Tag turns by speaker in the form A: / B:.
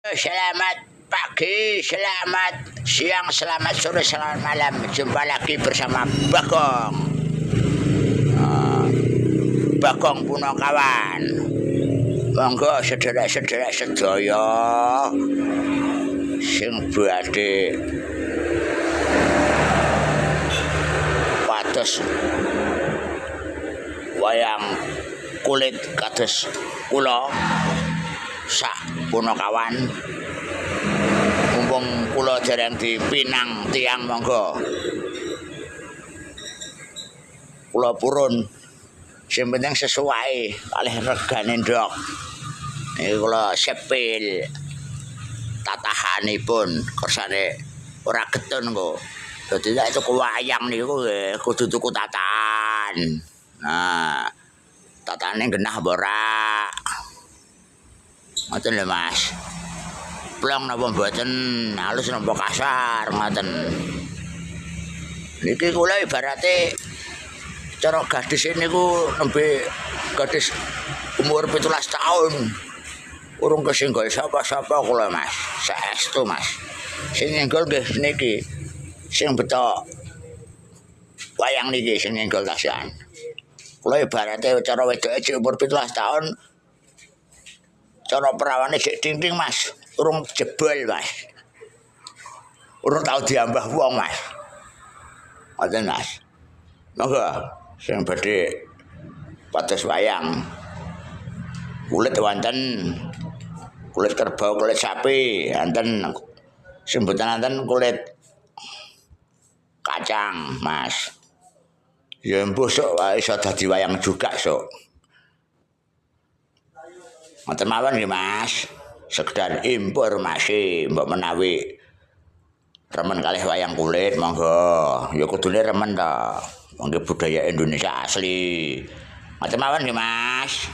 A: Selamat pagi, selamat siang, selamat sore, selamat malam. Jumpa lagi bersama Bagong. Bagong Punakawan. Monggo sedherek-sedherek sedaya sing badhe pados wayang kulit kados kula sak Punakawan. Mumpung kula dereng dipinang tiang, monggo kula purun. Sing penting sesuai kalih regane ndok. Niki kula sepil tatahanipun kersane ora getun kok. Dadi nek tuku wayang niku nggih kudu tuku tatahan. Nah, tatahane genah apa ora? Ngoten lho, Mas. Plong napa mboten, halus napa kasar ngoten. Niki kula ibarate cara gadis niku nembe gadis umur 17 tahun. Urung kesinggol sapa-sapa kula, Mas. Saestu, Mas. Sing nyenggol nggih niki. Sing beto wayang niki sing nyenggol tasian. Kula ibarate cara wedoke umur 17 tahun. Cara perawane sik ting-ting, Mas. Urung jebol, Mas. Urung tau diambah wong, Mas. Ngoten, Mas. Monggo sing badhe pados wayang. Kulit wonten, kulit kerbau, kulit sapi, wonten. Sing mboten wonten kulit kacang, Mas. Ya mbuh sok wae iso dadi wayang juga sok. Ngoten mawon nggih, Mas. Sekedar informasi mbok menawi remen kalih wayang kulit, monggo. Ya kudune remen ta. Wong budaya Indonesia asli. Ngoten mawon nggih, Mas.